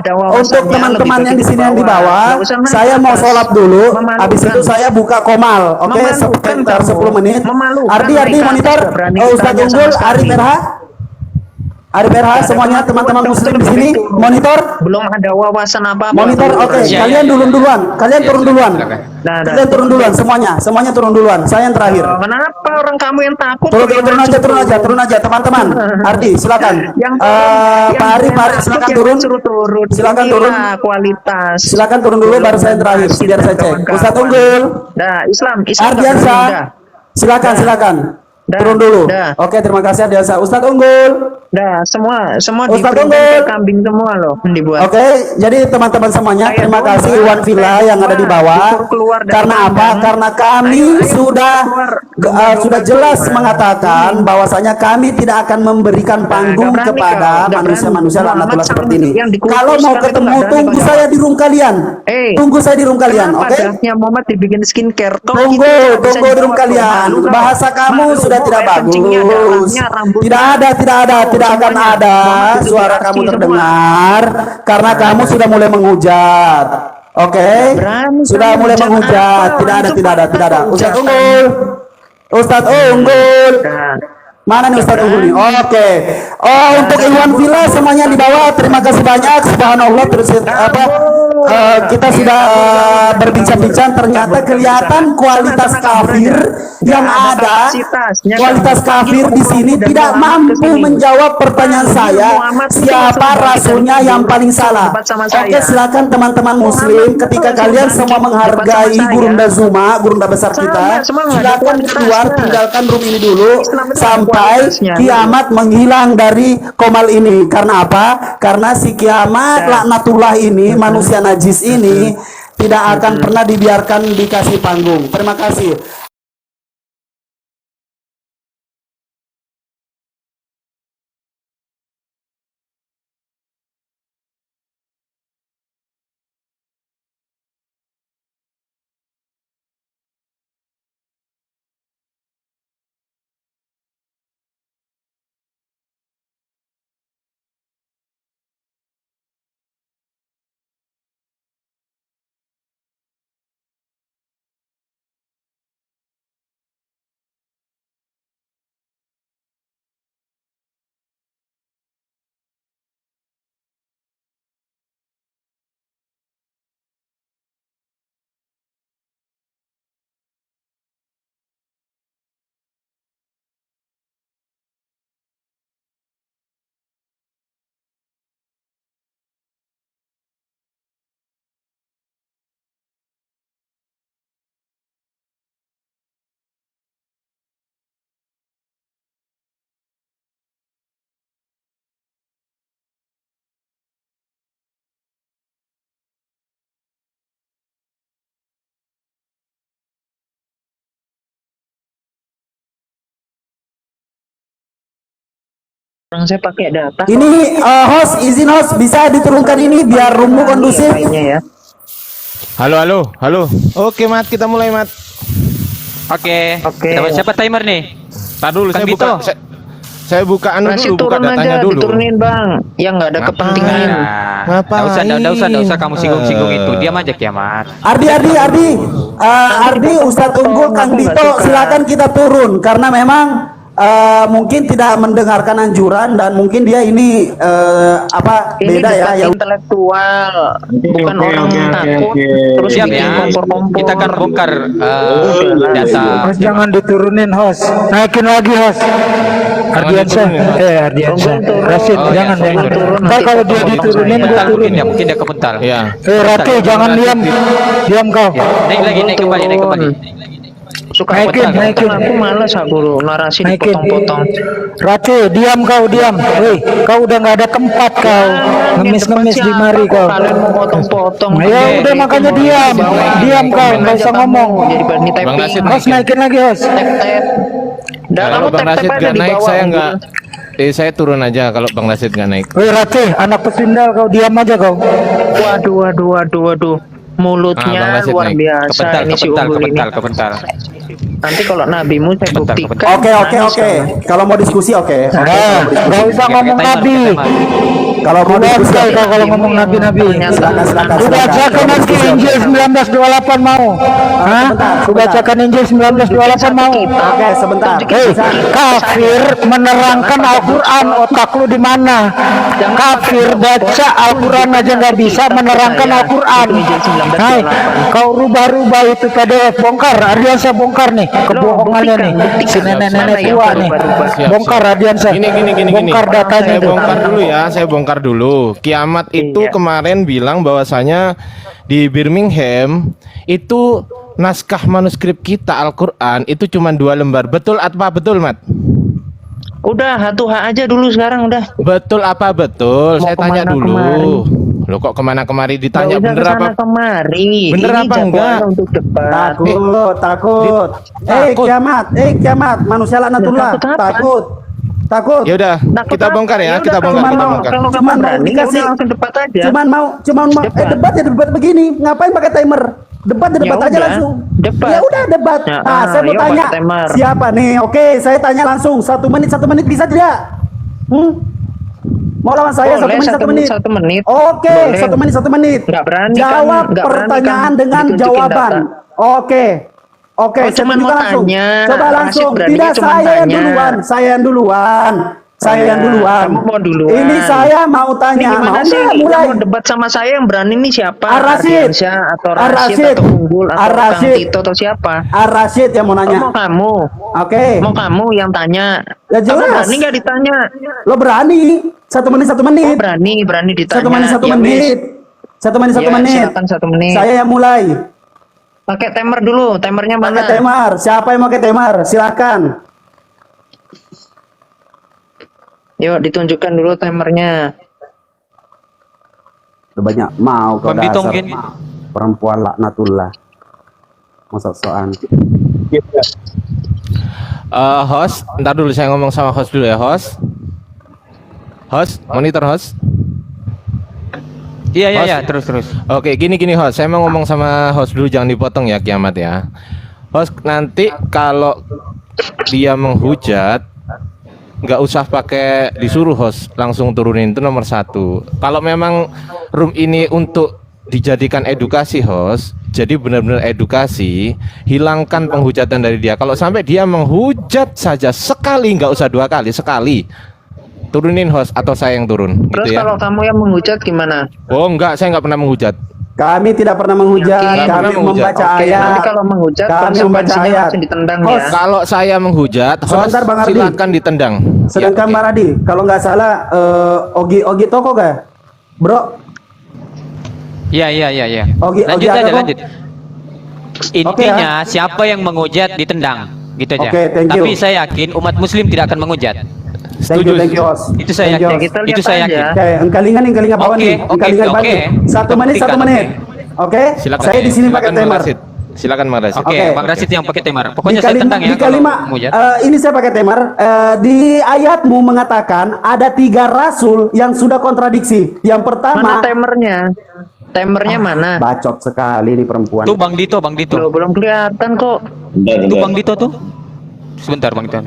ada untuk wawasannya, lebih teman-teman baik yang di sini yang di bawah. bawah, Nggak usah naik saya ke mau atas. sholat dulu. Habis Memalukan. itu saya buka komal, oke? Memalukan Sekitar kamu. 10 menit. Memalukan Ardi, naik ke atas monitor. nggak berani Ustadz ditanya sama Unggul, Arif sekali. RH. Arif RH, Nggak ada semuanya kemampuan teman-teman kamu tuh muslim di lebih sini. baik turun. Monitor. Belum ada wawasan apa-apa Monitor, turun oke. aja. Kalian turun duluan. Kalian Ya, turun silakan, duluan. silakan. Nah, Kalian turun duluan semuanya. Semuanya turun duluan. Saya yang terakhir. Kenapa orang kamu yang takut Turun, kok yang turun aja, suruh turun aja, teman-teman. Ardi, silakan. yang turun, yang Pak Arif, yang Arif, takut silakan yang turun. suruh turun. Silakan turun. Inilah kualitas Silakan turun dulu, baru saya yang terakhir. Rashid Biar dan saya cek. kawan-kawan. Ustadz Unggul, Nah, Islam nggak berani, Ardiansa, dah. silakan, Dah. silakan. Dah. Turun dulu. Dah. Oke, terima kasih Ardiansa. Ustadz Unggul. Nah, semua Ustadz di Unggul. kayak kambing semua loh dibuat. Oke, jadi teman-teman semuanya, Saya terima domba, kasih Iwan Villa saya yang ada di domba, bawah. disuruh keluar dari Karena apa? kandang. Karena kami Ayo, sudah keluar. Domba-domba sudah jelas keluar. mengatakan bahwasanya kami tidak akan memberikan panggung nggak berani kepada kau, nggak manusia-manusia berani. laknatullah Muhammad seperti ini. yang dikultuskan Kalau mau itu ketemu, nggak berani tunggu kau saya jawab. di room kalian. Tunggu saya di room kalian, Kenapa oke? dasnya Muhammad dibikin skincare? Kok Tunggu, gitu tidak bisa tunggu di room dijawab, kalian. malu kau. Bahasa kamu Malu, sudah kok tidak kayak kencingnya, bagus. darahnya, rambutnya. Tidak ada, tidak akan Semuanya. ada Muhammad itu suara diarsi kamu semua. terdengar karena kamu sudah mulai menghujat. Oke? Berani Sudah kamu mulai hujat menghujat. apa? Tidak ada, Itu tidak ada, fakta tidak ada. kok Ustadz hujatan. Unggul. Ustadz Unggul. Nah, Mana nih Ustadz Unggul nih? Oke. Oh, untuk Iwan Villa semuanya di bawah. Terima kasih banyak. Subhanallah, terus apa? Kita sudah berbincang-bincang, ternyata kelihatan kualitas kafir yang ada. Kualitas kafir di sini tidak mampu menjawab pertanyaan saya, siapa rasulnya yang paling salah. Oke, silakan teman-teman muslim, ketika kalian semua menghargai Gurunda Zuma, Gurunda besar kita, silakan keluar, tinggalkan room ini dulu sampai kiamat menghilang dari komal ini. Karena apa? Karena si kiamat laknatullah ini, manusia najis ini tidak akan pernah dibiarkan dikasih panggung. Terima kasih. orang saya pakai data. Ini host, izin host, bisa diturunkan ini biar roommu kondusif. Ya. Halo. Oke, Mat, kita mulai, Mat. Oke. Oke. Siapa timer nih? Tar dulu, Kang saya buka. Dito. Saya buka Rashid dulu, buka turun datanya aja, dulu. diturunin bang. Yang nggak ada Ngapain? kepentingan. Nggak usah kamu singgung-singgung itu. Diam aja kiamat. Ardi, Ustadz Unggul, Kang Dito, silakan kita turun karena memang mungkin tidak mendengarkan anjuran dan mungkin dia ini Ini beda ya. dekat intelektual, bukan orang takut. Terus Siap bikin ya. kompor-kompor. Kita akan bongkar data. Host jangan diturunin host, naikin lagi host. Ardiansyah, Ardiansyah, Rashid, Oh, jangan. ya, turun. Ntar kalau dia diturunin gue Bentar, turun. mungkin dia kebentar. Iya. Rati jangan diam kau. Naik kembali. Suka Naikin. Aku males aku narasi Naikin. dipotong-potong. Rati, diam. Woi, kau udah nggak ada tempat kau. Ngemis-ngemis di mari kau. Kalian mau potong-potong. Ya udah makanya diam kau, nggak usah ngomong. Jadi berani Bang typing. Rashid Host naikin lagi host. Tap-tap. Dah Kalau kamu Bang tap-tap Rashid aja nggak di naik, bawah. saya nggak. Saya turun aja kalau Bang Rashid nggak naik. Woi Rati, anak pesindal kau diam aja kau. Waduh. Mulutnya Bang Rashid luar naik. biasa. Ini si Unggul ini. Kebentar. Nanti kalau nabimu saya buktikan. Oke. Kalau mau diskusi oke. Nggak usah ngomong nabi. Kalau mau diskusi oke. Kalau ngomong nabi. Silakan. Bacakan nanti Injil 1928 mau. Hah? Bacakan Injil 1928 mau. Oke, sebentar. Kafir menerangkan Al-Quran, otak lu di mana? Kafir baca Al-Quran aja nggak bisa menerangkan Al-Quran. Hai, kau rubah-rubah itu PDF, bongkar. Ardiansa bongkar nih kebohongannya nih. Si nenek-nenek tua nih. Bongkar Ardiansa. Gini. Bongkar datanya Saya itu. bongkar dulu ya, saya bongkar dulu. Kiamat itu kemarin bilang bahwasanya di Birmingham itu naskah manuskrip kita Al-Quran itu cuma 2 lembar. Betul apa betul, Mat? Udah hatuha aja dulu sekarang udah. Betul apa betul? Mau Saya tanya kemana dulu. kemari? Loh kok kemana kemari ditanya Nggak usah bener apa? kesana kemari. Bener Ini apa jadwalnya enggak? Untuk debat. Takut. Takut. Kiamat, manusia laknatullah. Ya, Takut. Ya udah, Takut kita apa? bongkar ya, Ya kita udah, bongkar, cuman kita mau- bongkar. Kalau Cuman kamu mau berani, dikasih- udah langsung debat aja. Cuman mau debat begini. Ngapain pakai timer? Debat Ya aja udah, langsung. debat. Ya udah debat. Ya, Saya mau yuk tanya pakai timer. siapa nih? Oke, saya tanya langsung. 1 menit bisa tidak? Mau lawan saya Boleh, 1 menit. 1 menit. Oke, Boleh. 1 menit. Nggak berani kan, Jawab nggak berani pertanyaan kan dengan ditunjukin jawaban. data. Oke, Oh, saya cuman tunjukkan mau langsung. tanya. Coba Rashid langsung. beraninya Tidak, cuman saya yang tanya. duluan. Saya yang duluan. Kamu mau duluan. Ini saya mau Ini tanya. gimana Mau sih? nggak Yang mulai? mau debat sama saya yang berani nih siapa? Ar-Rasyid. Ardiansyah atau Ar-Rasyid. Rashid atau Unggul atau Kang Ar-Rasyid. Tito atau siapa? Ar-Rasyid yang mau Oh, nanya. mau kamu? Oke. Mau kamu yang tanya? Ya, Kamu jelas. berani nggak ditanya? Lo berani? 1 menit. Oh, berani ditanya. 1 menit. Ya, wis. 1 menit. Ya, silakan 1 menit. Saya yang mulai. Pakai timer dulu. Timernya mana? Pakai timer. Siapa yang mau pakai timer? Silakan. Yuk, ditunjukkan dulu timernya. Udah banyak mau kau Bang Dito dasar mungkin. perempuan laknatullah. Masa soal. Host, ntar dulu saya ngomong sama host dulu ya, host. Host, monitor host. Iya, terus. Oke, gini host. Saya mau ngomong sama host dulu, jangan dipotong ya Kiamat ya. Host, nanti kalau dia menghujat nggak usah pakai disuruh host, langsung turunin, itu nomor 1. Kalau memang room ini untuk dijadikan edukasi host, jadi benar-benar edukasi, hilangkan penghujatan dari dia. Kalau sampai dia menghujat saja sekali, nggak usah 2 kali, sekali turunin host atau saya yang turun. Terus gitu ya. kalau kamu yang menghujat gimana? Oh enggak, saya nggak pernah menghujat. Kami tidak pernah menghujat, Yakin? kami Pernah membaca Oke, ayat. nanti kalau menghujat Kami membaca konsekuensinya ayat. langsung ditendang Host, ya. Kalau saya menghujat, host Sebentar, Bang Ardi. silakan ditendang. Sedangkan Ya, Mbak Radi, kalau nggak salah Ogi Toko gak? Bro, Iya. Oke, Lanjut oke, aja, apa? lanjut. Intinya siapa yang menghujat ditendang, gitu aja. Oke, thank you. Tapi saya yakin umat muslim tidak akan menghujat. thank you host. Itu saya Thank you, yakin. host. Kita lihat Itu saya aja. yakin. Oke, engkalingan bawah Oke, nih, engkalingan oke, balik. oke. 1 menit, 1 Kita menit. Oke, Silakan. saya di sini pakai Silakan, Bang timer. Rashid. Silakan Bang Rashid. Oke, Oke. Bang Rashid yang pakai timer. Di Pokoknya saya kalimat, tendang ya di kalau kalimat menghujat. ini saya pakai timer. Di ayatmu mengatakan ada 3 rasul yang sudah kontradiksi. Yang Mana pertama, timernya? Timernya mana? bacot sekali nih perempuan. Tuh Bang Dito. Belum kelihatan kok. Itu Bang Dito tuh. Sebentar Bang Dito.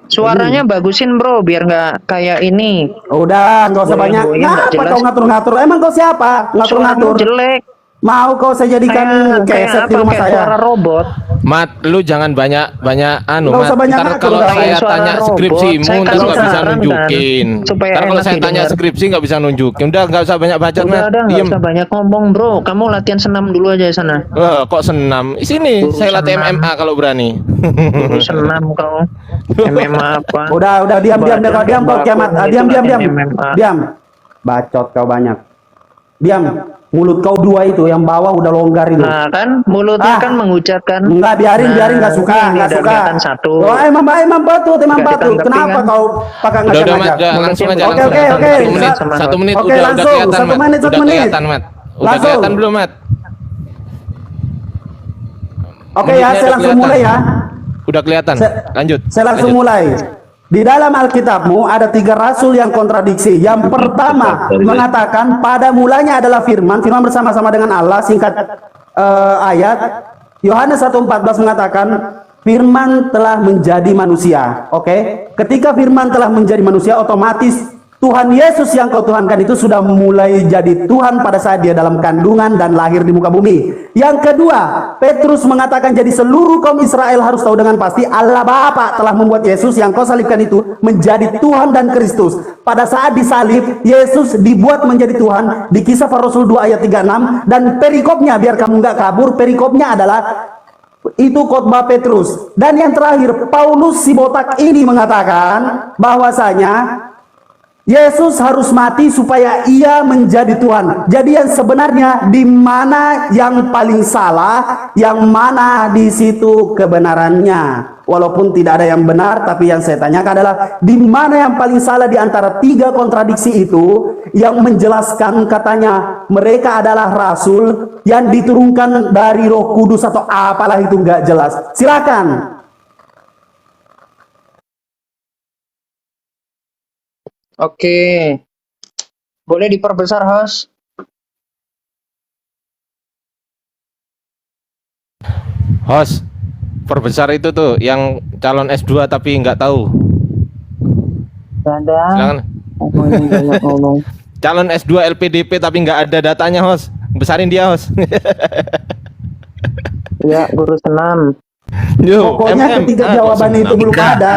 Suaranya bagusin bro, biar nggak kayak ini. Udah, nggak usah banyak. Goyang-goyang nggak Ngapa jelas. kau ngatur-ngatur? Emang kau siapa? Suaramu Ngatur-ngatur. jelek. Mau kau saya jadikan Kayak keset di apa? rumah Kayak saya? suara robot. Mat, lu jangan banyak anu, Nggak Mat. usah banyak Ntar ngatur, kalau nggak saya usah tanya robot. skripsimu, Saya ntar kasih nggak bisa saran kan, nunjukin. supaya Ntar kalau enak saya tanya didengar. skripsi nggak bisa nunjukin. Udah nggak usah banyak bacot, Mat. Udah, nggak Diem. usah banyak ngomong bro. Kamu latihan senam dulu aja sana. Wah, kok senam? Sini, Guru saya latih senam. MMA kalau berani. Guru senam kau. MMA apa? Udah, diam kau, diam kau kiamat. Diam. MMA. Diam. Bacot kau banyak. Diam. Mulut kau 2 itu, yang bawah udah longgar itu. Nah kan mulutnya Ah. kan menghujat kan. Enggak, biarin nggak suka, ini nggak udah suka. kelihatan satu. Oh, emang patut. Nggak ditanggepin Kenapa kan? kau pakai Udah, Mat. ngajak-ngajak? Udah, langsung aja. Oke, langsung. oke, oke. 1 menit. Sama 1 menit Oke, udah langsung. kelihatan, 1 Mat. menit, 1 Udah menit. kelihatan, Mat. Udah Langsung. kelihatan belum, Mat? Oke ya, Menitnya saya udah langsung kelihatan. mulai ya. Udah kelihatan. Lanjut. Saya langsung Lanjut. mulai. Di dalam Alkitabmu ada 3 rasul yang kontradiksi. Yang pertama mengatakan pada mulanya adalah firman bersama-sama dengan Allah, singkat ayat. Yohanes 1:14 mengatakan firman telah menjadi manusia. Oke, ketika firman telah menjadi manusia, otomatis Tuhan Yesus yang kau tuhankan itu sudah mulai jadi Tuhan pada saat dia dalam kandungan dan lahir di muka bumi. Yang kedua, Petrus mengatakan jadi seluruh kaum Israel harus tahu dengan pasti Allah Bapa telah membuat Yesus yang kau salibkan itu menjadi Tuhan dan Kristus. Pada saat disalib, Yesus dibuat menjadi Tuhan di Kisah Para Rasul 2 ayat 36, dan perikopnya, biar kamu nggak kabur, perikopnya adalah itu khotbah Petrus. Dan yang terakhir, Paulus si botak ini mengatakan bahwasanya Yesus harus mati supaya ia menjadi Tuhan. Jadi yang sebenarnya di mana yang paling salah, yang mana di situ kebenarannya. Walaupun tidak ada yang benar, tapi yang saya tanyakan adalah di mana yang paling salah di antara tiga kontradiksi itu, yang menjelaskan katanya mereka adalah rasul yang diturunkan dari Roh Kudus atau apalah itu nggak jelas. Silakan. Oke, boleh diperbesar, host? Host, perbesar itu tuh yang calon S2 tapi nggak tahu. Ada. Silakan. Ngomong. Calon S2 LPDP tapi nggak ada datanya, host. Besarin dia, host. Ya, guru senam. Yo, Pokoknya ketika jawaban itu belum ada,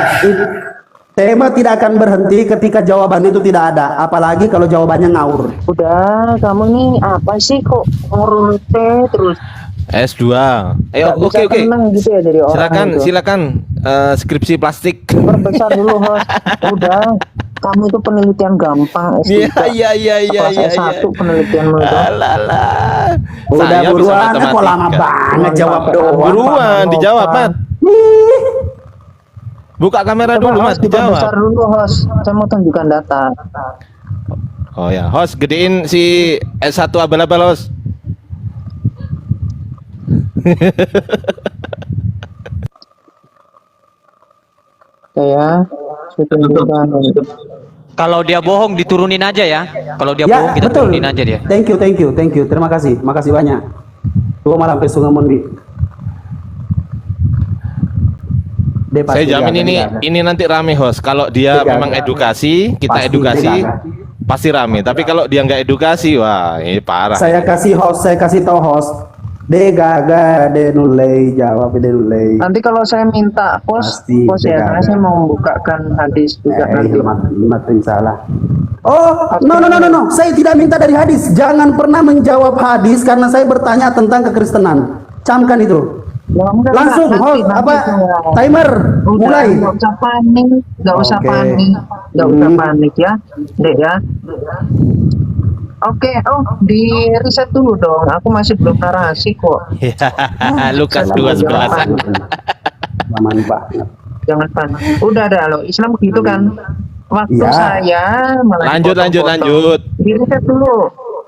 tema tidak akan berhenti ketika jawaban itu tidak ada. Apalagi kalau jawabannya ngawur. Udah, kamu nih apa sih kok ngurute terus? S2. Ayo, Nggak bisa oke. tenang gitu ya dari orang Silakan, itu. silakan skripsi plastik. Perbesar dulu, host. Udah, kamu itu penelitian gampang S3. Iya. Kelas S1 penelitianmu itu. Alah. Udah Saya bisa buruan, kok lama matematika. banget jawab doang. Buruan, dijawab, Mat. Buka kamera Coba, dulu, Mat, host, diperbesar dijawab. dulu, host. Saya mau tunjukkan data. Oh ya, host gedein si S1 abal-abal, host. Saya tunjukkan. Kalau dia bohong diturunin aja ya. Kalau dia Ya, bohong kita betul. turunin aja dia. Thank you. Terima kasih. Makasih banyak. Tuh malah sampai Sungai Mondi. Dia Saya pasti jamin jaga. ini nanti rame, host. Kalau dia Dia memang jaga. edukasi, kita Pasti edukasi, dia jaga. pasti rame. Tapi kalau dia nggak edukasi, wah ini parah. Saya kasih tahu host. De gaga de nulai jawab de nulai. Nanti kalau saya minta post Pasti, ya, tidak karena ada. saya mau membukakan hadis juga nanti. Matin salah. Oh, no. Saya tidak minta dari hadis. Jangan pernah menjawab hadis karena saya bertanya tentang kekristenan. Camkan itu. Ya, enggak, Langsung, nanti, host, nanti apa? semua. Timer, Udah, mulai. nggak usah panik, nggak usah Oke. panik, nggak usah Hmm. panik ya, Dek ya. Oke, di riset dulu dong. Aku masih belum narasi kok. Lukas Jangan 2:11. panik. Aman banget. Jangan panik. Udah ada lo. Islam begitu kan. Waktu Ya. saya malah Lanjut. dipotong-potong. Di riset dulu,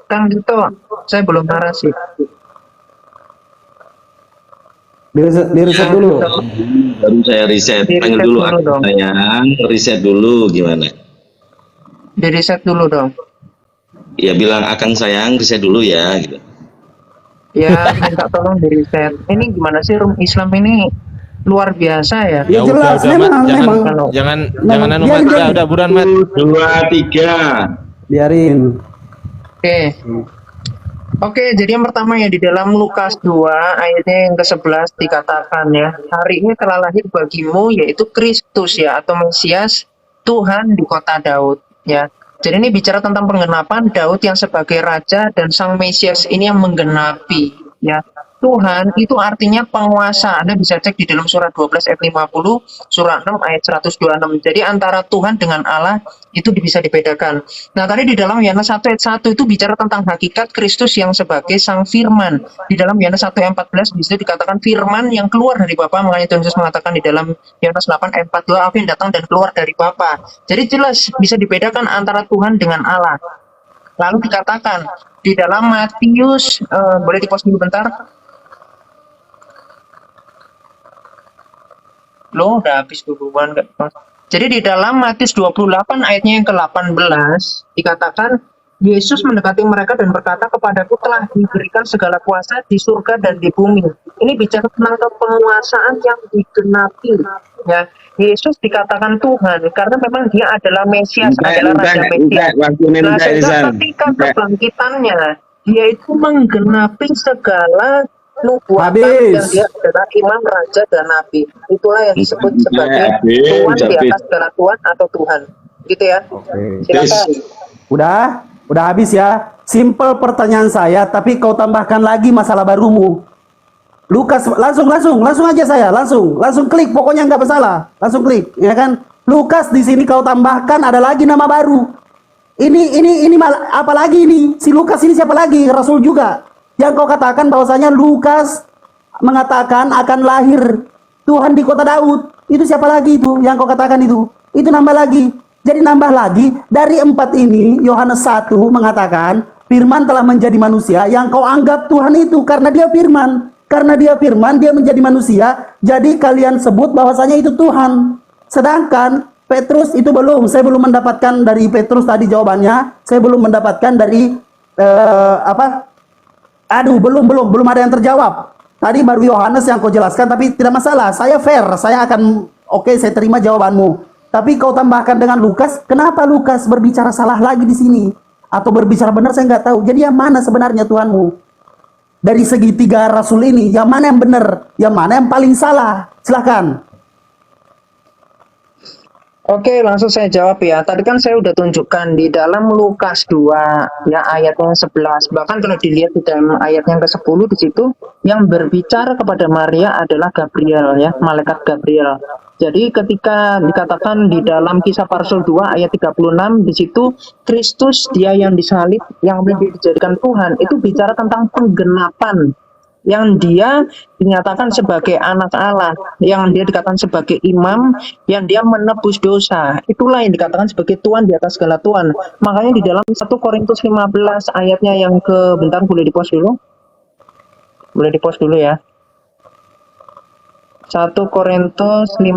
Kang Dito. Saya belum narasi. Diriset dulu. Baru saya riset. Di Panggil riset dulu dulu akang dong. sayang, riset dulu gimana? Di riset dulu dong. Ya bilang akang sayang, riset dulu ya gitu. Ya, minta tolong di riset. Ini gimana sih room Islam ini luar biasa ya. Ya jelas, Mat. memang. Jangan anu, Mat. Udah buruan, Mat. 2, 3. Biarin. Oke, jadi yang pertama ya di dalam Lukas 2 ayatnya yang ke-11 dikatakan ya, hari ini telah lahir bagimu yaitu Kristus ya atau Mesias Tuhan di kota Daud ya. Jadi ini bicara tentang penggenapan Daud yang sebagai raja dan sang Mesias ini yang menggenapi ya. Tuhan itu artinya penguasa. Anda bisa cek di dalam surat 12 ayat 50, surat 6 ayat 126. Jadi antara Tuhan dengan Allah itu bisa dibedakan. Nah, tadi di dalam Yohanes 1 ayat 1 itu bicara tentang hakikat Kristus yang sebagai sang firman. Di dalam Yohanes 1 ayat 14 di situ dikatakan firman yang keluar dari Bapa, makanya Tuhan Yesus mengatakan di dalam Yohanes 8 ayat 42 aku yang datang dan keluar dari Bapa. Jadi jelas bisa dibedakan antara Tuhan dengan Allah. Lalu dikatakan di dalam Matius boleh di-pause dulu bentar. Loh, udah habis duluan nggak? Jadi di dalam Matius 28 ayatnya yang ke-18 dikatakan Yesus mendekati mereka dan berkata, kepadaku telah diberikan segala kuasa di surga dan di bumi. Ini bicara tentang penguasaan yang digenapi. Ya, Yesus dikatakan Tuhan karena memang dia adalah Mesias, adalah Raja Mesias. Nah, sehingga ketika kebangkitannya, dia itu menggenapi segala nubuatan yang dia adalah imam, raja, dan nabi. Itulah yang disebut sebagai Tuhan di atas segala Tuhan atau Tuhan. Gitu ya. Silakan. Udah habis ya. Simple pertanyaan saya, tapi kau tambahkan lagi masalah barumu. Lukas, langsung aja saya, langsung klik, pokoknya nggak masalah, langsung klik, ya kan? Lukas di sini kau tambahkan ada lagi nama baru. Ini apa lagi ini? Si Lukas ini siapa lagi? Rasul juga. Yang kau katakan bahwasanya Lukas mengatakan akan lahir Tuhan di kota Daud. Itu siapa lagi itu? Yang kau katakan itu? Itu nambah lagi. Jadi nambah lagi dari 4 ini, Yohanes 1 mengatakan firman telah menjadi manusia yang kau anggap Tuhan itu karena dia firman. Karena dia firman, dia menjadi manusia. Jadi kalian sebut bahwasanya itu Tuhan. Sedangkan Petrus itu belum. Saya belum mendapatkan dari Petrus tadi jawabannya. Saya belum mendapatkan dari belum ada yang terjawab. Tadi baru Yohanes yang kau jelaskan, tapi tidak masalah. Saya fair. Saya akan saya terima jawabanmu. Tapi kau tambahkan dengan Lukas, kenapa Lukas berbicara salah lagi di sini? Atau berbicara benar, saya nggak tahu. Jadi yang mana sebenarnya Tuhanmu? Dari segi 3 rasul ini, yang mana yang benar? Yang mana yang paling salah? Silakan. Oke, langsung saya jawab ya. Tadi kan saya udah tunjukkan di dalam Lukas 2 ya ayat yang 11. Bahkan kalau dilihat di dalam ayat yang ke-10 di situ yang berbicara kepada Maria adalah Gabriel ya, malaikat Gabriel. Jadi ketika dikatakan di dalam Kisah para Rasul 2 ayat 36 di situ Kristus dia yang disalib yang dijadikan Tuhan itu bicara tentang penggenapan yang dia dinyatakan sebagai anak Allah, yang dia dikatakan sebagai imam, yang dia menebus dosa. Itulah yang dikatakan sebagai Tuhan di atas segala Tuhan. Makanya di dalam 1 Korintus 15 ayatnya yang bentar boleh di-post dulu. Boleh di-post dulu ya. 1 Korintus 15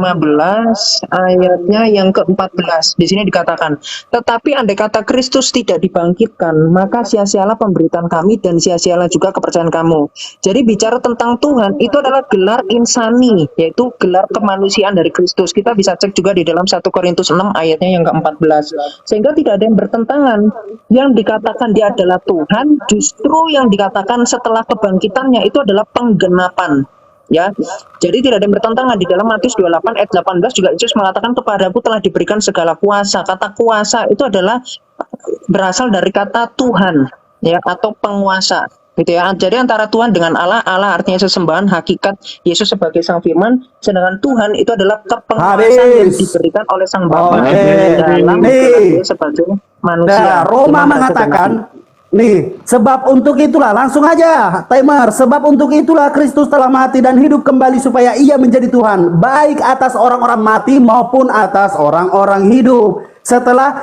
ayatnya yang ke-14. Di sini dikatakan, tetapi andai kata Kristus tidak dibangkitkan, maka sia-sialah pemberitaan kami dan sia-sialah juga kepercayaan kamu. Jadi bicara tentang Tuhan itu adalah gelar insani, yaitu gelar kemanusiaan dari Kristus. Kita bisa cek juga di dalam 1 Korintus 6 ayatnya yang ke-14. Sehingga tidak ada yang bertentangan. Yang dikatakan dia adalah Tuhan, justru yang dikatakan setelah kebangkitannya itu adalah penggenapan. Ya, jadi tidak ada yang bertentangan. Di dalam Matius 28 ayat 18 juga Yesus mengatakan kepadaku telah diberikan segala kuasa. Kata kuasa itu adalah berasal dari kata Tuhan ya, atau penguasa gitu ya. Jadi antara Tuhan dengan Allah, Allah artinya sesembahan, hakikat Yesus sebagai sang firman, sedangkan Tuhan itu adalah kepenguasaan yang diberikan oleh sang Bapa dalam sebagai manusia. Roma mengatakan nih, sebab untuk itulah, langsung aja timer, sebab untuk itulah Kristus telah mati dan hidup kembali supaya ia menjadi Tuhan, baik atas orang-orang mati maupun atas orang-orang hidup.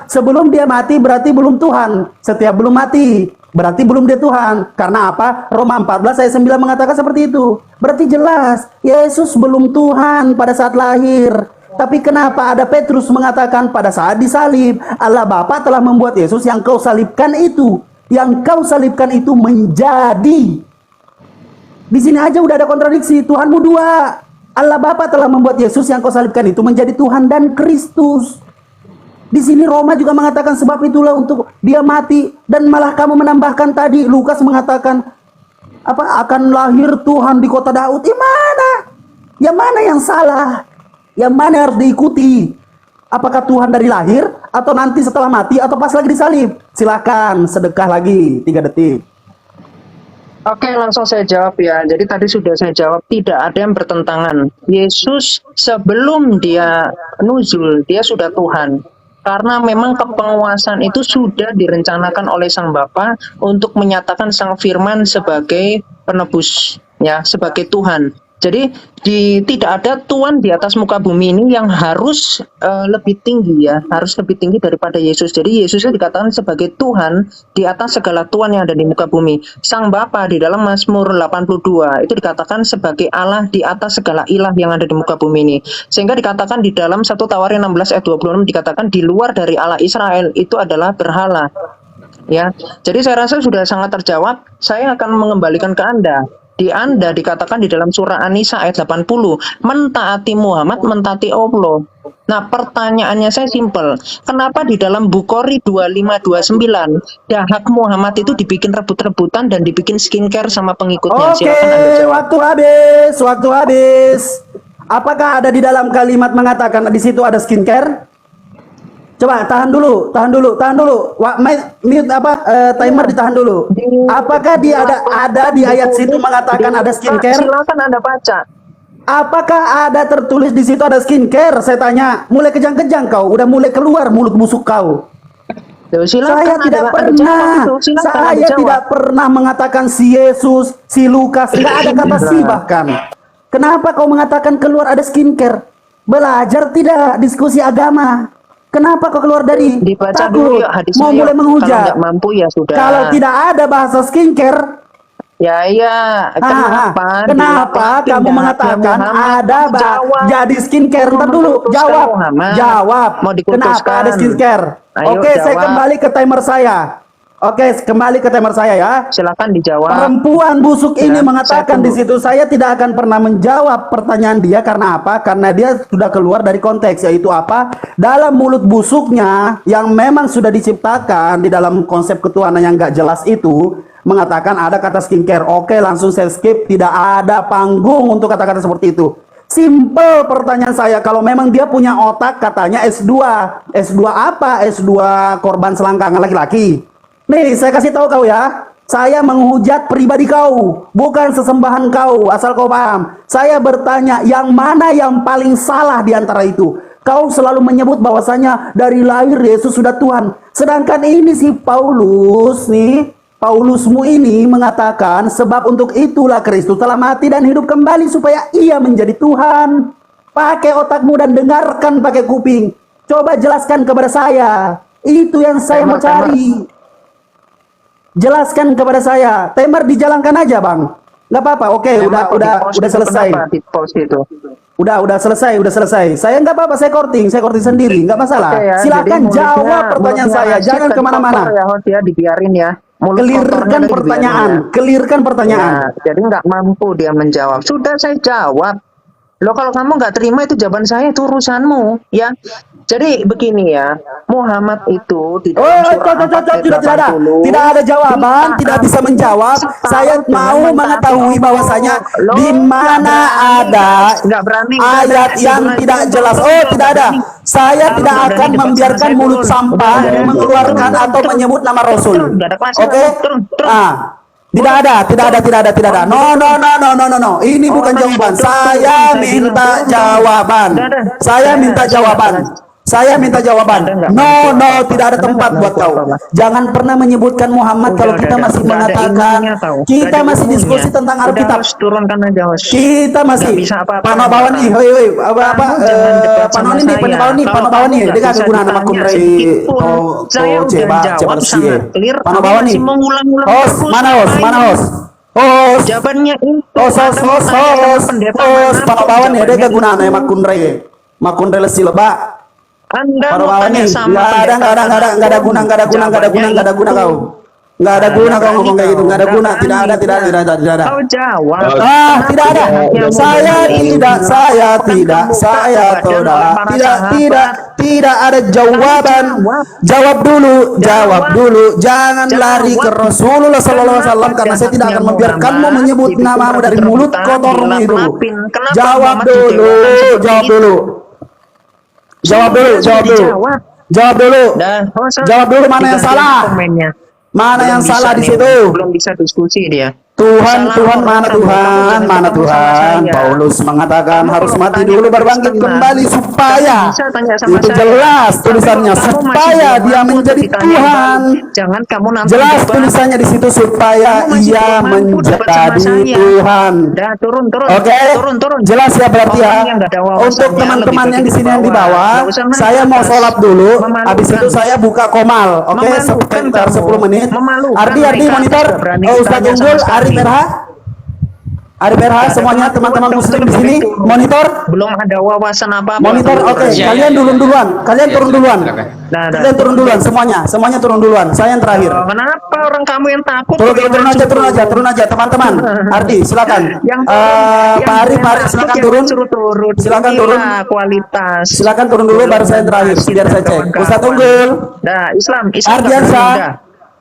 Sebelum dia mati berarti belum Tuhan. Setiap belum mati berarti belum dia Tuhan. Karena apa? Roma 14 ayat 9 mengatakan seperti itu. Berarti jelas Yesus belum Tuhan pada saat lahir. Tapi kenapa ada Petrus mengatakan pada saat disalib Allah Bapa telah membuat Yesus yang kau salibkan itu, yang kau salibkan itu menjadi. Di sini aja udah ada kontradiksi. Tuhanmu 2. Allah Bapa telah membuat Yesus yang kau salibkan itu menjadi Tuhan dan Kristus. Di sini Roma juga mengatakan sebab itulah untuk dia mati, dan malah kamu menambahkan tadi Lukas mengatakan apa akan lahir Tuhan di kota Daud. Yang mana yang salah? Yang mana harus diikuti? Apakah Tuhan dari lahir, atau nanti setelah mati, atau pas lagi disalib? Silakan sedekah lagi 3 detik. Oke, langsung saya jawab ya. Jadi tadi sudah saya jawab, tidak ada yang bertentangan. Yesus sebelum dia nuzul, dia sudah Tuhan. Karena memang kepenguasaan itu sudah direncanakan oleh Sang Bapa untuk menyatakan Sang Firman sebagai penebus, ya, sebagai Tuhan. Jadi tidak ada Tuhan di atas muka bumi ini yang harus lebih tinggi ya, harus lebih tinggi daripada Yesus. Jadi Yesusnya dikatakan sebagai Tuhan di atas segala Tuhan yang ada di muka bumi. Sang Bapa di dalam Mazmur 82 itu dikatakan sebagai Allah di atas segala ilah yang ada di muka bumi ini. Sehingga dikatakan di dalam 1 Tawarin 16 ayat 26 dikatakan di luar dari Allah Israel itu adalah berhala. ya. Jadi saya rasa sudah sangat terjawab. Saya akan mengembalikan ke Anda. Di Anda dikatakan di dalam surah An-Nisa ayat 80, mentaati Muhammad, mentaati Allah. Nah, pertanyaannya saya simpel. Kenapa di dalam Bukhari 2529 dahak Muhammad itu dibikin rebut-rebutan dan dibikin skincare sama pengikutnya? Oke, Silakan Anda jawab. waktu habis. Apakah ada di dalam kalimat mengatakan di situ ada skincare? Coba tahan dulu. Mute timer ditahan dulu. Apakah dia ada di ayat situ mengatakan ada skincare? Silakan Anda baca. Apakah ada tertulis di situ ada skincare? Saya tanya. Mulai kejang-kejang kau, udah mulai keluar mulut busuk kau. Saya tidak pernah mengatakan si Yesus, si Lukas, tidak ada kata si bahkan. Kenapa kau mengatakan keluar ada skincare? Belajar tidak diskusi agama. Kenapa kau keluar dari Dibaca takut dulu yuk hadisnya, mau yuk. mulai Kalau menghujat? nggak mampu ya sudah. Kalau tidak ada bahasa skincare, kenapa kamu mengatakan ada jadi skincare? Ntar dulu, jawab. Kenapa ada skincare? Ayo, Oke, saya jawab. kembali ke timer saya. Ya. Silakan dijawab. Perempuan busuk ini Ya, mengatakan saya di situ saya tidak akan pernah menjawab pertanyaan dia karena apa? Karena dia sudah keluar dari konteks, yaitu apa? Dalam mulut busuknya yang memang sudah diciptakan di dalam konsep ketuhanan yang gak jelas itu mengatakan ada kata skincare. Oke, langsung saya skip. Tidak ada panggung untuk kata-kata seperti itu. Simple pertanyaan saya, kalau memang dia punya otak katanya S2. S2 apa? S2 korban selangkangan laki-laki. Nih, saya kasih tahu kau ya. Saya menghujat pribadi kau, bukan sesembahan kau, asal kau paham. Saya bertanya, yang mana yang paling salah di antara itu? Kau selalu menyebut bahwasanya dari lahir Yesus sudah Tuhan. Sedangkan ini si Paulusmu ini mengatakan, sebab untuk itulah Kristus telah mati dan hidup kembali supaya ia menjadi Tuhan. Pakai otakmu dan dengarkan pakai kuping. Coba jelaskan kepada saya. Itu yang saya mau cari. Jelaskan kepada saya. Timer dijalankan aja, Bang. Nggak apa-apa. Oke, udah selesai. Udah selesai. Saya nggak apa-apa, saya korting sendiri, nggak masalah. Oke ya, Silakan jadi jawab pertanyaan mulutnya saya, asik jangan dan kemana-mana. kotor ya, host ya, dibiarin ya. Mulut kotornya Clearkan pertanyaan. Ya, jadi nggak mampu dia menjawab. Sudah saya jawab. Loh, kalau kamu nggak terima itu jawaban saya, itu urusanmu, ya. Jadi begini ya, Muhammad itu di dalam surah 4 ayat 80, tidak ada jawaban, tidak bisa menjawab. Saya mau mengetahui bahwasanya di mana ada ayat yang tidak jelas. Oh, tidak ada. Saya tidak akan membiarkan mulut sampah mengeluarkan atau menyebut nama Rasul. Oke? Tidak ada. No. Ini bukan jawaban. Saya minta jawaban. No, tidak ada tempat buat kau. Jangan pernah menyebutkan Muhammad kalau kita masih mengatakan, kita masih diskusi tentang Alkitab. Turunkan aja, host. Kita masih panobawan nih, panobawan nih, dia kagak guna nama kunrei panobawan nih. Host, mana host? Jawabannya itu Host, panobawan nih, dia kagak guna nama kunrei lesi lebak. Anda mau tanya sama nggak ada guna kau. Nggak ada guna kau ngomong kayak gitu, nggak ada guna, tidak ada. Kau jawab. Tidak ada. Tidak ada jawaban. Jawab dulu. Jangan lari ke Rasulullah SAW karena saya tidak akan membiarkanmu menyebut namamu dari mulut kotormu itu. Jawab dulu mana yang salah? Mana yang salah di situ? Belum bisa diskusi dia. Tuhan, mana Tuhan? Paulus mengatakan harus mati dulu baru bangkit kembali supaya itu jelas tulisannya supaya dia menjadi Tuhan. Jangan kamu nanti jelas tulisannya di situ supaya ia menjadi Tuhan. Turun. Oke. Jelas ya berarti ya. Untuk teman-teman yang di sini yang di bawah, saya mau sholat dulu. Habis itu saya buka komal. Oke, sekitar 10 menit. Ardi monitor. Ustaz Unggul, Arif RH. Arif RH semuanya teman-teman muslim di sini monitor. Belum ada wawasan apa-apa. Monitor, oke. Ya, Kalian ya, turun duluan. Kalian turun duluan. Nah, Kalian turun duluan semuanya turun duluan. Saya yang terakhir. Kenapa orang kamu yang takut? Turun aja teman-teman. Ardi, silakan. Pak Arif silakan turun. Silakan turun. Kualitas. Silakan turun dulu baru saya yang terakhir biar saya cek. Ustadz Unggul. Nah, Islam Ardiansa.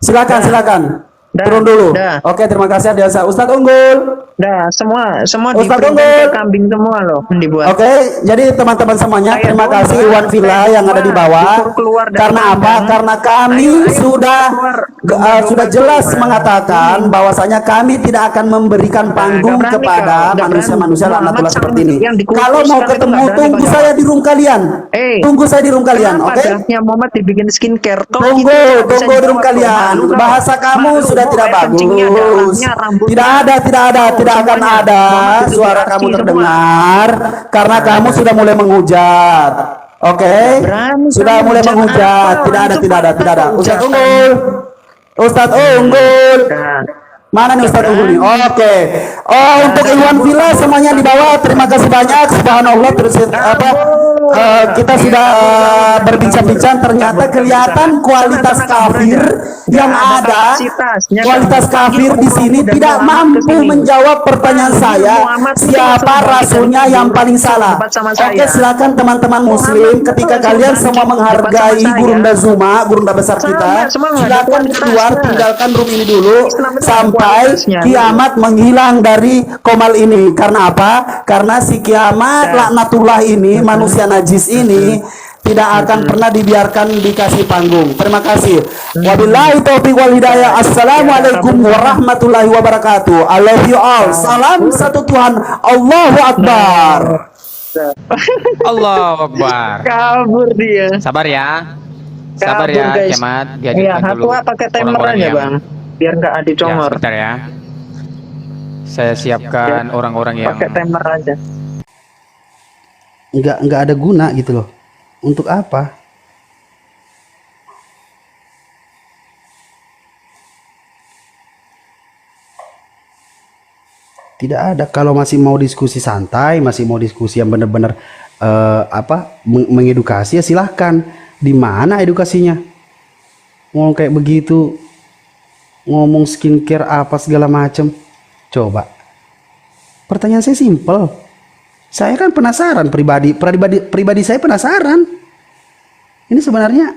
Silakan. Turun dulu. Oke, terima kasih Ardiansa. Ustadz Unggul. Nah, semua Ustadz diberi Unggul. kambing semua loh dibuat. Oke, jadi teman-teman semuanya terima kasih Iwan Villa yang ada di bawah. Karena apa? Karena kami sudah jelas mengatakan bahwasanya kami tidak akan memberikan panggung kepada manusia-manusia laknatullah seperti ini. Kalau mau ketemu tunggu saya di room kalian. Tunggu saya di room kalian, oke? Muhammad dibikin skincare. Tunggu di room kalian. Bahasa kamu sudah tidak bagus. Tidak akan ada suara kamu terdengar karena kamu sudah mulai menghujat. Oke? Sudah mulai menghujat. Tidak ada. Ustadz Unggul. Mana nih Ustadz Unggul nih? Oke. Oh, untuk Iwan Villa semuanya di bawah. Terima kasih banyak. Subhanallah terus kita sudah berbincang-bincang, ternyata kelihatan kualitas kafir yang ada. Kualitas kafir di sini tidak mampu menjawab pertanyaan saya, siapa rasulnya yang paling salah. Oke, silakan teman-teman muslim, ketika kalian semua menghargai Gurunda Zuma, Gurunda besar kita, silakan keluar, tinggalkan room ini dulu sampai kiamat menghilang dari komal ini. Karena apa? Karena si kiamat laknatullah ini, manusia najis ini tidak akan pernah dibiarkan dikasih panggung. Terima kasih. Wabillahi taufiq wal hidayah. Assalamualaikum warahmatullahi wabarakatuh. I love you all. Salam satu Tuhan. Allahu Akbar. Allahu Akbar. Kabur dia. Sabar ya. Kabur, guys. Kiamat. Iya, Hatwa pakai timer aja, Bang. Biar nggak adi Ya, congor. sebentar ya. Saya siapkan orang-orang yang Pakai timer aja. Nggak ada guna gitu loh. Untuk apa? Tidak ada. Kalau masih mau diskusi santai, masih mau diskusi yang benar-benar mengedukasi, ya silahkan. Di mana edukasinya? Ngomong kayak begitu, ngomong skincare apa segala macam. Coba. Pertanyaan saya simpel. Saya kan penasaran, pribadi saya penasaran. Ini sebenarnya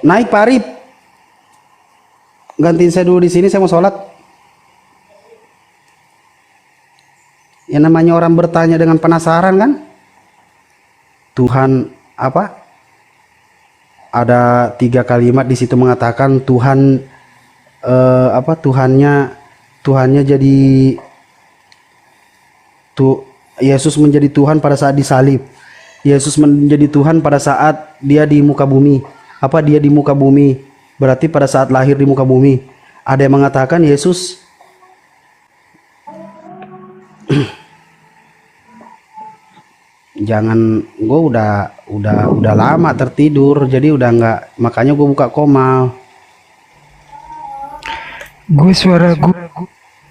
naik Pak Arif. Gantiin saya dulu di sini, saya mau sholat. Yang namanya orang bertanya dengan penasaran kan? Tuhan apa? Ada 3 kalimat di situ mengatakan Tuhan Tuhannya jadi Yesus menjadi Tuhan pada saat disalib. Yesus menjadi Tuhan pada saat dia di muka bumi. Dia di muka bumi? Berarti pada saat lahir di muka bumi. Ada yang mengatakan Yesus jangan, gue udah lama tertidur, jadi udah nggak, makanya gue buka komal. Suara gue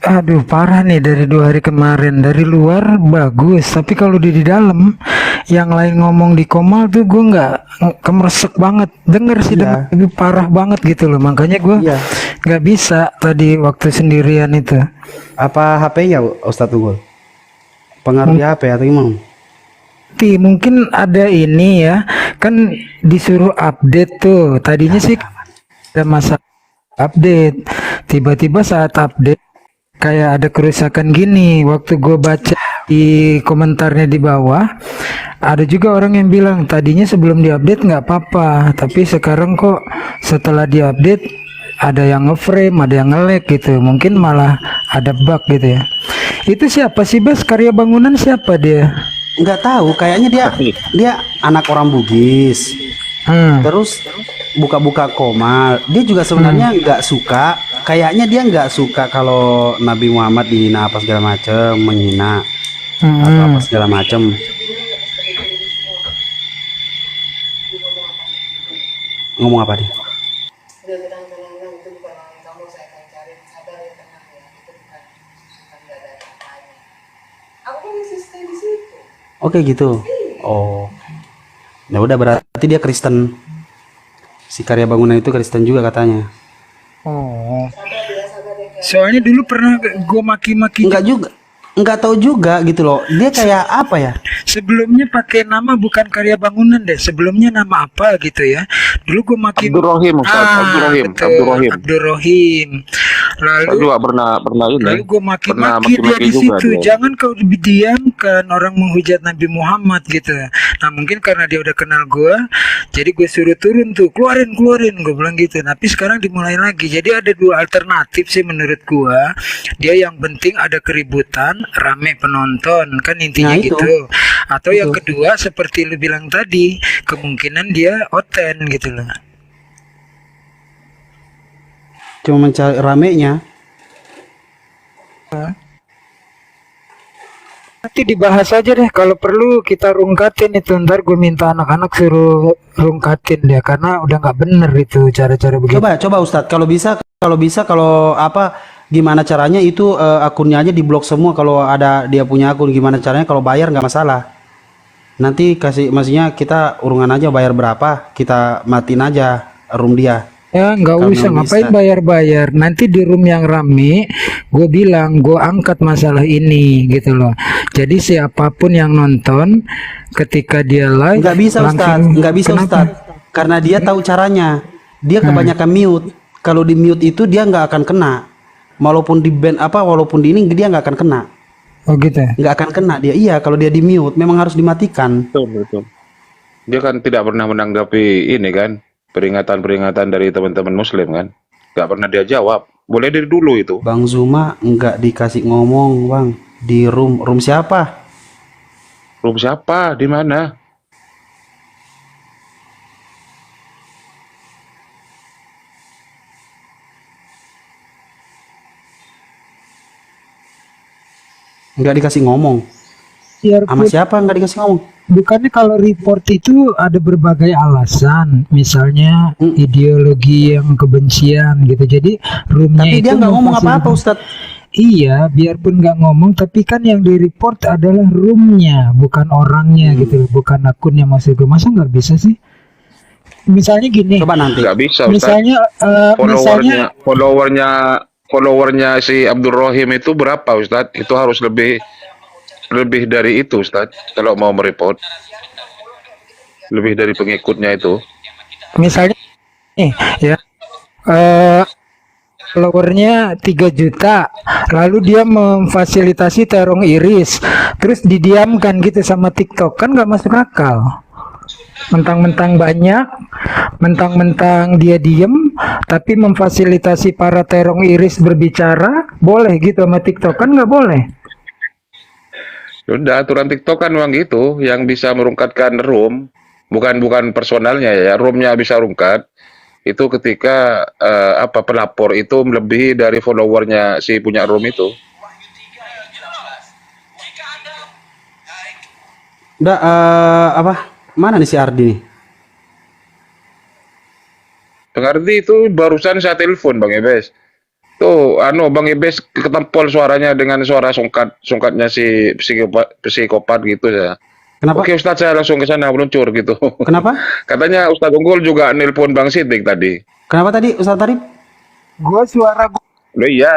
aduh parah nih dari 2 hari kemarin. Dari luar bagus, tapi kalau di dalam yang lain ngomong di komal tuh gue nggak kemeresek banget. Denger tapi parah banget gitu loh. Makanya gue nggak bisa tadi waktu sendirian itu. Apa HP-nya Ustadz Unggul? Pengaruh di HP atau gimana? Mungkin ada ini ya, kan disuruh update tuh. Tadinya sih ada masalah update, tiba-tiba saat update kayak ada kerusakan gini. Waktu gue baca di komentarnya di bawah, ada juga orang yang bilang tadinya sebelum diupdate nggak apa-apa, tapi sekarang kok setelah diupdate ada yang ngeframe, ada yang nge-lag gitu. Mungkin malah ada bug gitu ya. Itu siapa sih Bas? Karya Bangunan siapa dia? Nggak tahu, kayaknya dia anak orang Bugis. Terus buka-buka komal. Dia juga sebenarnya nggak suka kayaknya dia nggak suka kalau Nabi Muhammad dihina apa segala macem, menghina atau apa segala macem. Ngomong apa dia? Oke gitu. Oh, ya udah berarti dia Kristen. Si Karya Bangunan itu Kristen juga katanya. Oh. Soalnya dulu pernah gue maki-maki. Enggak juga, enggak tahu juga gitu loh. Dia kayak apa ya? Sebelumnya pakai nama bukan Karya Bangunan deh. Sebelumnya nama apa gitu ya. Dulu gue maki. Abdurrahim, Ustaz. Abdurrahim, betul. Abdurrahim. Abdurrahim. Saya Lalu juga pernah ini. Lalu gue Pernah maki-maki dia maki-maki di juga situ. dia. Jangan kau didiamkan orang menghujat Nabi Muhammad gitu. Nah mungkin karena dia udah kenal gue, jadi gue suruh turun tuh, keluarin, gue bilang gitu. Tapi sekarang dimulai lagi. Jadi ada dua alternatif sih menurut gue. Dia yang penting ada keributan, rame penonton, kan intinya Nah, itu. gitu. Atau yang kedua seperti lu bilang tadi, kemungkinan dia oten gitu loh. Cuma mencari ramenya. Nanti dibahas aja deh, kalau perlu kita rungkatin itu. Ntar gue minta anak-anak suruh rungkatin deh, karena udah nggak bener itu cara-cara begitu. Coba Ustadz, kalau apa gimana caranya itu akunnya aja diblok semua kalau ada dia punya akun, gimana caranya kalau bayar nggak masalah. Nanti maksudnya kita urungan aja bayar berapa, kita matiin aja room dia. Ya nggak Kalau usah, belum ngapain bisa. bayar-bayar. Nanti di room yang rame, gue bilang gue angkat masalah ini gitu loh. Jadi siapapun yang nonton, ketika dia live Nggak bisa Ustadz, langsung- nggak bisa Kenapa? Ustadz, karena dia tahu caranya. Dia kebanyakan mute. Kalau di mute itu dia nggak akan kena. Walaupun di band apa, walaupun di ini dia nggak akan kena. Oh gitu ya? Nggak akan kena dia. Iya, kalau dia di mute memang harus dimatikan. Betul. Dia kan tidak pernah menanggapi ini kan, peringatan-peringatan dari teman-teman Muslim kan. Nggak pernah dia jawab. Boleh dari dulu itu. Bang Zuma nggak dikasih ngomong bang. Di room siapa? Room siapa? Di mana? Nggak dikasih ngomong. Sama Biarpun siapa nggak dikasih ngomong? bukannya kalau report itu ada berbagai alasan, misalnya ideologi yang kebencian gitu. Jadi roomnya Tapi itu dia nggak ngomong memfasilitasi- apa-apa Ustadz. Iya, biarpun nggak ngomong, tapi kan yang di report adalah roomnya, bukan orangnya gitu loh, bukan akunnya. Maksud gue, masa nggak bisa sih? Misalnya gini, Coba nanti. Nggak bisa, Ustaz. misalnya Followernya si Abdurrahim itu berapa, Ustaz? Itu harus lebih dari itu, Ustaz. Kalau mau mereport, lebih dari pengikutnya itu. misalnya nih ya, followernya 3 juta, lalu dia memfasilitasi terong iris, terus didiamkan gitu sama TikTok, kan nggak masuk akal. Mentang-mentang banyak, mentang-mentang dia diem, tapi memfasilitasi para terong iris berbicara, boleh gitu sama TikTok, kan nggak boleh. Sudah aturan TikTok kan memang gitu, yang bisa merungkatkan room, bukan personalnya ya, roomnya bisa rungkat. Itu ketika pelapor itu melebihi dari followernya si punya room itu. Udah apa? Mana nih si Ardi nih? Pengerti itu barusan saya telepon Bang Ebes. Tuh, Bang Ebes ketempol suaranya dengan suara sungkatnya si psikopat gitu ya. Kenapa? Oke Ustadz, saya langsung ke sana meluncur gitu. Kenapa? Katanya Ustadz Unggul juga nelpon Bang Sidik tadi. Kenapa tadi Ustadz Tarif? Suara gua Loh iya,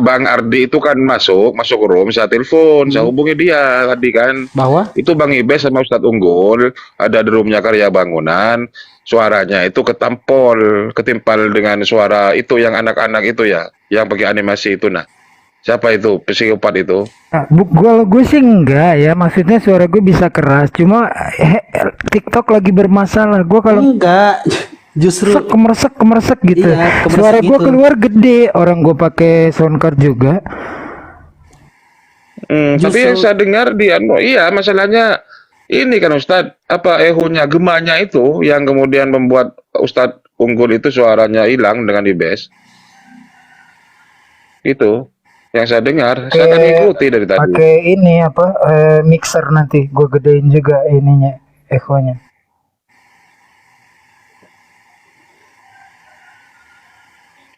Bang Ardi itu kan masuk room, saya telepon, saya hubungi dia tadi kan. Bahwa? Itu Bang Ibes sama Ustadz Unggul ada di roomnya Karya Bangunan, suaranya itu ketimpal dengan suara itu yang anak-anak itu ya, yang pakai animasi itu. Nah, siapa itu psikopat itu? gue sih enggak ya, maksudnya suara gue bisa keras, cuma TikTok lagi bermasalah. Gue kalau Enggak. Justru kemersek gitu. Iya, kemersek Suara gue gitu. keluar gede, orang gue pakai soundcard juga. Tapi yang saya dengar iya masalahnya ini kan Ustadz, ehonya gemanya itu yang kemudian membuat Ustadz Unggul itu suaranya hilang dengan Ibes. Itu yang saya dengar, saya akan ikuti dari tadi. Pakai ini apa mixer nanti gue gedein juga ininya ekonya.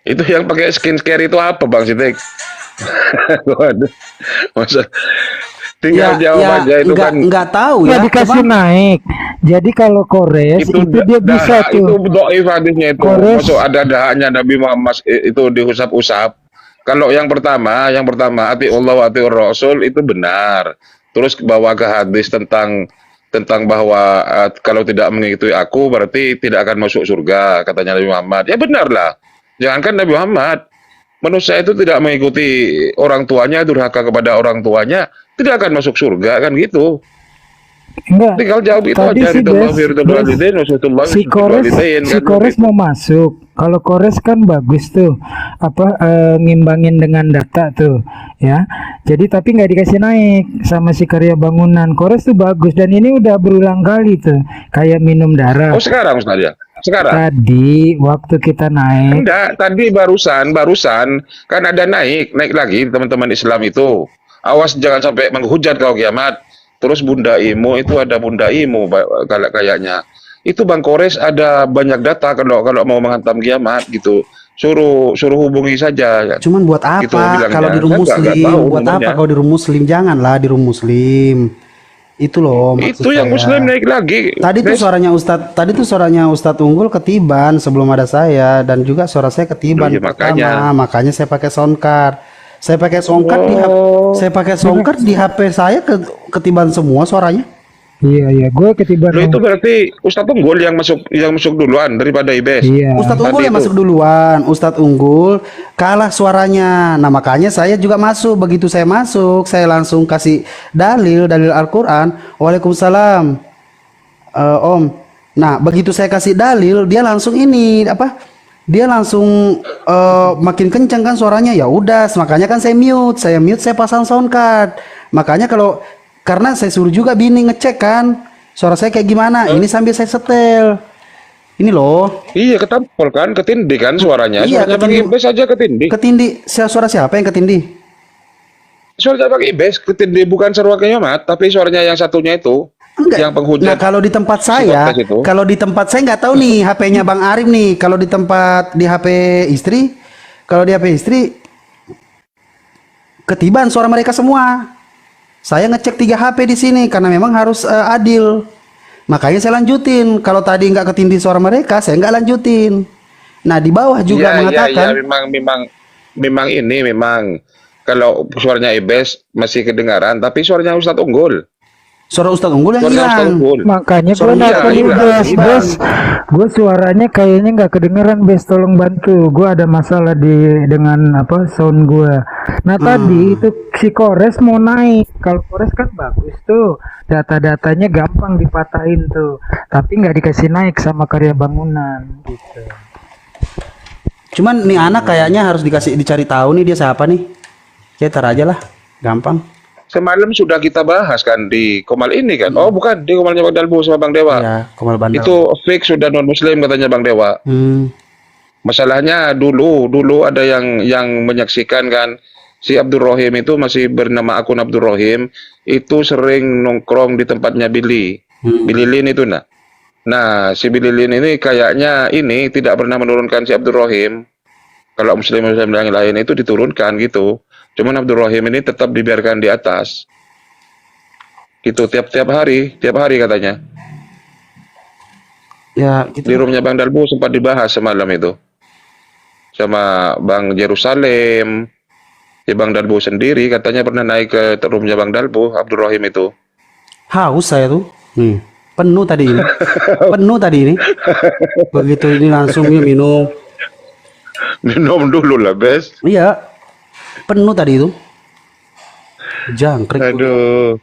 Itu yang pakai skincare itu apa Bang Sidik? Waduh. Masa tinggal jawab aja itu nggak tahu Nggak ya. dikasih naik. Jadi kalau kores itu dia bisa itu tuh. dhaif hadisnya itu. Kores. Masuk ada dahanya Nabi Muhammad itu diusap-usap. Kalau yang pertama ati Allah wa ati Rasul itu benar. Terus bawa ke hadis tentang bahwa kalau tidak mengikuti aku berarti tidak akan masuk surga katanya Nabi Muhammad. Ya benar lah. Jangankan Nabi Muhammad, manusia itu tidak mengikuti orang tuanya, durhaka kepada orang tuanya, tidak akan masuk surga kan gitu. Enggak. Tinggal jawab itu Tadi aja si ridho Des- walidain wasyukurullah si Kores mau masuk. Kalau Kores kan bagus tuh, apa ngimbangin dengan data tuh, ya. Jadi tapi nggak dikasih naik sama si karya bangunan. Kores tuh bagus dan ini udah berulang kali tuh, kayak minum darah. Oh sekarang Ustaz ya? Sekarang? Tadi waktu kita naik, Enggak, tadi barusan kan ada naik lagi teman-teman Islam itu. Awas jangan sampai menghujat kau kiamat. Terus Bunda Imo itu ada Bunda Imo kayaknya. Itu Bang Kores ada banyak data kalau mau menghantam kiamat gitu. Suruh hubungi saja. Cuman buat apa Gitu bilangnya. kalau di room Saya muslim? nggak tahu Buat nomornya. apa kalau di room muslim? Janganlah di room muslim. Itu loh maksud Itu yang saya. Muslim naik lagi. Tadi tuh Des. suaranya Ustadz Unggul ketiban sebelum ada saya dan juga suara saya ketiban Iya, pertama. makanya. Makanya saya pakai soundcard. Saya pakai soundcard di HP saya ketiban semua suaranya. iya, gue ketiban. Loh, itu berarti Ustadz Unggul yang masuk duluan daripada Ibes. Iya. Ustadz Tadi Unggul yang itu. masuk duluan. Ustadz Unggul kalah suaranya. Nah makanya saya juga masuk. Begitu saya masuk, saya langsung kasih dalil Al-Quran. Waalaikumsalam, Om. Nah begitu saya kasih dalil, dia langsung ini apa? Dia langsung makin kencang kan suaranya. Ya udah, makanya kan saya mute, saya pasang soundcard. Makanya karena saya suruh juga bini ngecek kan suara saya kayak gimana. Ini sambil saya setel. Ini loh. Iya ketampol kan, ketindih kan suaranya. Iya, Suaranya Bang ketindih. Ibes aja ketindih. Ketindih, suara siapa yang ketindih? Suaranya Bang Ibes ketindih bukan seruak kiamat, tapi suaranya yang satunya itu. Enggak. Yang penghujat. Nah, kalau di tempat saya, podcast itu. kalau di tempat saya nggak tahu nih HP-nya Bang Arif nih. Kalau di HP istri, kalau di HP istri ketiban suara mereka semua. Saya ngecek 3 HP di sini karena memang harus adil. Makanya saya lanjutin. Kalau tadi nggak ketindih suara mereka, saya nggak lanjutin. Nah, di bawah juga mengatakan Iya, memang kalau suaranya Ibes masih kedengaran, tapi suaranya Ustadz Unggul. suara Ustadz Unggul yang Suaranya Ustadz hilang. Unggul. Makanya gue Suaranya nelfon hilang. Bes, gue suaranya kayaknya nggak kedengeran Bes, tolong bantu. Gue ada masalah dengan apa sound gue. Nah tadi itu si Kores mau naik. Kalau Kores kan bagus tuh, data-datanya gampang dipatahin tuh, tapi nggak dikasih naik sama karya bangunan gitu. Cuman nih anak kayaknya harus dicari tahu nih dia siapa nih. Cetar aja lah, gampang. Semalam sudah kita bahas kan di Komal ini kan. Oh bukan, di Komalnya Bang Dalbu sama Bang Dewa. Ya, Komal Bandar. Itu fix sudah non Muslim katanya Bang Dewa. Masalahnya dulu ada yang menyaksikan kan, si Abdul Rohim itu masih bernama akun Abdul Rohim, itu sering nongkrong di tempatnya Billy Lin itu nah si Billy Lin ini kayaknya ini tidak pernah menurunkan si Abdul Rohim. Kalau muslim yang lain itu diturunkan gitu, cuman Abdul Rohim ini tetap dibiarkan di atas gitu, tiap hari katanya. Ya, Di gitu. roomnya Bang Dalbu sempat dibahas semalam itu sama Bang Jerusalem. Si Bang Dalbu sendiri katanya pernah naik ke roomnya Bang Dalbu, Abdul Rohim itu. Haus saya tuh. Penuh tadi ini. Penuh tadi ini. Begitu ini langsung minum. Minum dulu lah, Bes. Iya. Penuh tadi itu. Jangkrik. Aduh.